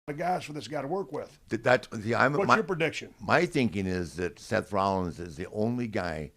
of guys for this guy to work with. What's your prediction? My thinking is that Seth Rollins is the only guy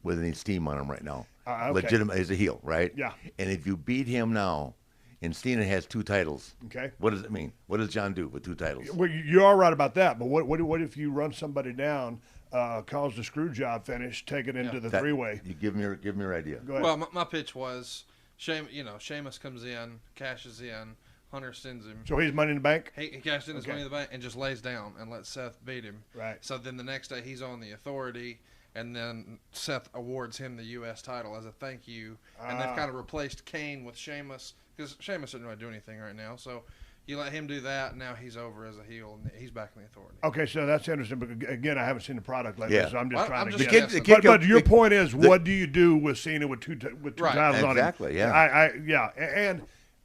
with any steam on him right now. Okay. Legitimate as a heel, right? Yeah. And if you beat him now, and Cena has 2 titles, okay, what does it mean? What does John do with 2 titles? Well, you are right about that. But what if you run somebody down, cause the screw job finish, take it into the three-way? You give me your idea. Go ahead. Well, my pitch was, Sheamus comes in, cashes in, Hunter sends him. So he's Money in the Bank? He cashed in his Money in the Bank and just lays down and lets Seth beat him. Right. So then the next day he's on the Authority, and then Seth awards him the U.S. title as a thank you. And they've kind of replaced Kane with Sheamus, because Sheamus doesn't really do anything right now. So you let him do that, and now he's over as a heel, and he's back in the Authority. Okay, so that's interesting. But again, I haven't seen the product lately, so I'm just trying to guess. But your point is, what do you do with Cena with two titles on him? Exactly, yeah. And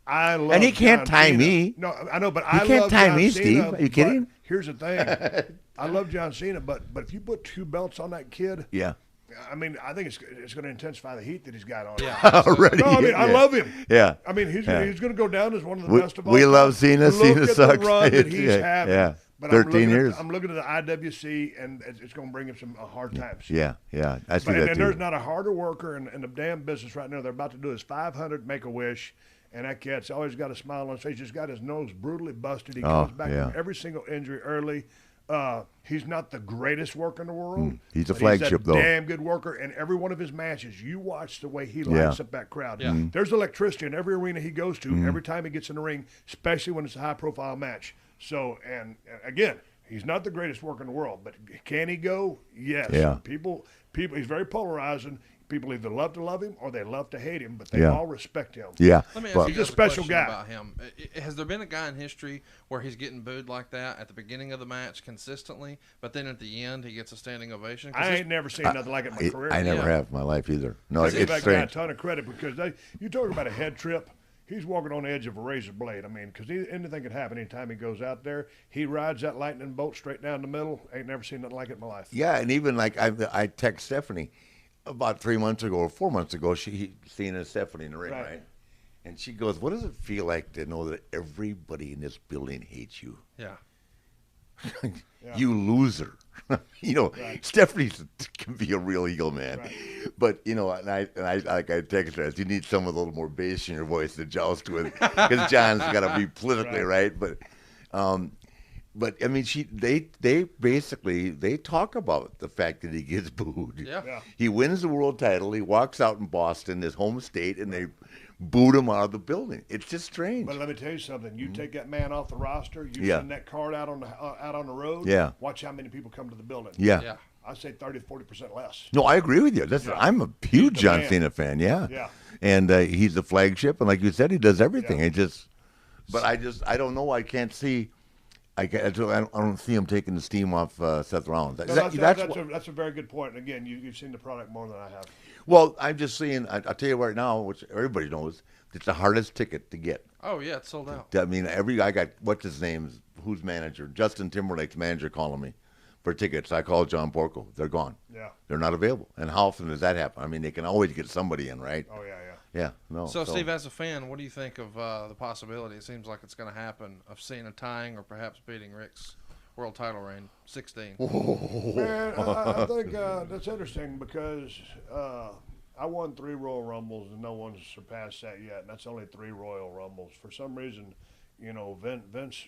I love. And he can't John tie Cena. me. No, I know, but He I can't love tie John me, Cena, Steve. Are you kidding? Here's the thing. I love John Cena, but if you put 2 belts on that kid, Yeah. I mean, I think it's going to intensify the heat that he's got on. Yeah. Already. No, I mean, I love him. Yeah. I mean, he's going to go down as one of the best of all We time. love Cena. Look Cena at sucks. the run that he's having. Yeah. But 13 years. I'm looking at the IWC, and it's going to bring him some hard times. Yeah. I see But, that and too. there's not a harder worker in the damn business right now. They're about to do his 500 Make-A-Wish, and that cat's always got a smile on his face. He's got his nose brutally busted. He comes back from every single injury early. He's not the greatest worker in the world. He's a but flagship, he's a though. damn good worker. And every one of his matches, you watch the way he lights up that crowd. Yeah. There's electricity in every arena he goes to every time he gets in the ring, especially when it's a high-profile match. So, and again, he's not the greatest worker in the world, but can he go? Yes. Yeah. People. He's very polarizing. People either love to love him or they love to hate him, but they all respect him. Yeah. Let me ask But you He's a guys special question guy. about him. Has there been a guy in history where he's getting booed like that at the beginning of the match consistently, but then at the end he gets a standing ovation? I ain't never seen nothing like it in my career. I never have in my life either. No, I it's give that guy a strange. ton of credit because you talk about a head trip. He's walking on the edge of a razor blade. I mean, because anything could happen anytime he goes out there. He rides that lightning bolt straight down the middle. Ain't never seen nothing like it in my life. Yeah, and even like I text Stephanie about 3 months ago or 4 months ago. She seen Stephanie in the ring, right? And she goes, "What does it feel like to know that everybody in this building hates you? Yeah. You loser." Stephanie can be a real heel, man. Right. But and I like I texted her, you need someone with a little more bass in your voice to joust with, because John's got to be politically right. But I mean, they basically talk about the fact that he gets booed. Yeah. He wins the world title. He walks out in Boston, his home state, and they booed him out of the building. It's just strange. But let me tell you something. You take that man off the roster. You send that card out on the road. Yeah. Watch how many people come to the building. Yeah. I say 30 to 40% less. No, I agree with you. I'm a huge the John man. Cena fan. Yeah. Yeah. And he's the flagship, and like you said, he does everything. Yeah. I don't know. I can't see. I don't see him taking the steam off Seth Rollins. That's a very good point. And again, you've seen the product more than I have. Well, I'm just seeing. I'll tell you right now, which everybody knows, it's the hardest ticket to get. Oh yeah, it's sold out. I mean, I got what's his name, who's manager, Justin Timberlake's manager, calling me for tickets. I called John Porco. They're gone. Yeah. They're not available. And how often does that happen? I mean, they can always get somebody in, right? Oh yeah. Yeah. No. So Steve, as a fan, what do you think of the possibility? It seems like it's going to happen of Cena tying or perhaps beating Rick's world title reign, 16. Man, I think that's interesting because I won 3 Royal Rumbles and no one's surpassed that yet, and that's only 3 Royal Rumbles. For some reason, Vince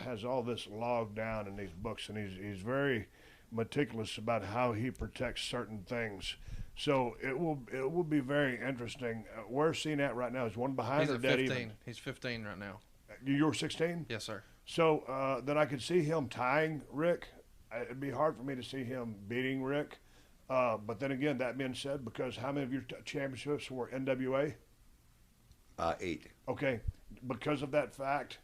has all this logged down in these books, and he's very meticulous about how he protects certain things. So it will be very interesting. Where's Cena at right now? Is one behind He's or at dead 15. even? He's 15 right now. You're 16? Yes, sir. So then I could see him tying Rick. It'd be hard for me to see him beating Rick. But then again, that being said, because how many of your championships were NWA? 8. Okay. Because of that fact,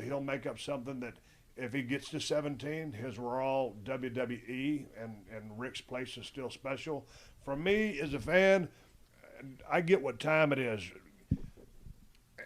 he'll make up something that if he gets to 17, his were all WWE, and Rick's place is still special. For me, as a fan, I get what time it is.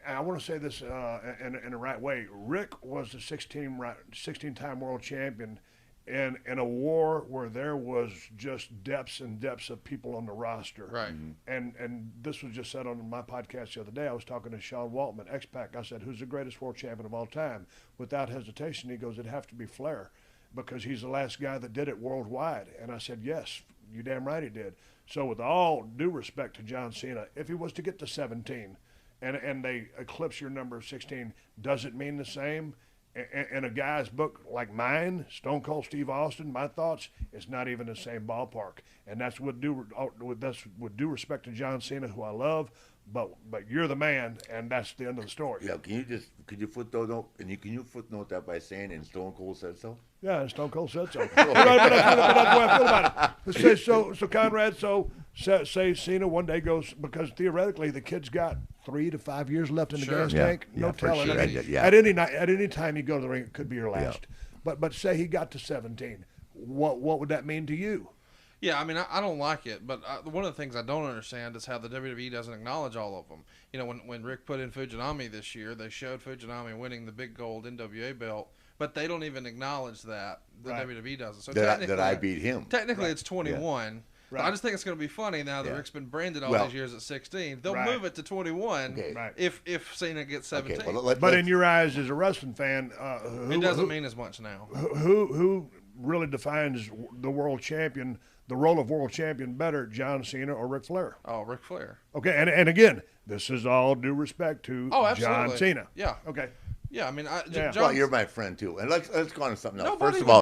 And I want to say this in the right way. Rick was the 16-time world champion in a war where there was just depths and depths of people on the roster. Right. And this was just said on my podcast the other day. I was talking to Sean Waltman, X-Pac. I said, who's the greatest world champion of all time? Without hesitation, he goes, it'd have to be Flair because he's the last guy that did it worldwide. And I said, yes, you damn right he did. So with all due respect to John Cena, if he was to get to 17 and they eclipse your number 16, does it mean the same? In a guy's book like mine, Stone Cold Steve Austin, my thoughts, it's not even the same ballpark. And that's with due respect to John Cena, who I love, but you're the man, and that's the end of the story. Yeah, could you footnote that by saying, and Stone Cold said so? Yeah, and Stone Cold said so. but that's the way I feel about it. So Conrad, say Cena one day goes, because theoretically the kid's got 3 to 5 years left in the gas tank. No telling. Sure. At any time you go to the ring, it could be your last. But say he got to 17, what would that mean to you? Yeah, I mean, I don't like it, but one of the things I don't understand is how the WWE doesn't acknowledge all of them. You know, when Rick put in Fujinami this year, they showed Fujinami winning the big gold NWA belt, but they don't even acknowledge that. The WWE doesn't. So that I beat him. Technically, it's 21. Yeah. Right. I just think it's going to be funny now that Rick's been branded all these years at 16. They'll move it to 21 if Cena gets 17. Okay, well, but in your eyes, as a wrestling fan, it doesn't mean as much now. Who really defines the world champion, the role of world champion better, John Cena or Ric Flair? Oh, Ric Flair. Okay, and again, this is all due respect to John Cena. Yeah. Okay. Yeah, I mean, well, you're my friend too, and let's go on to something else. Nobody First of all.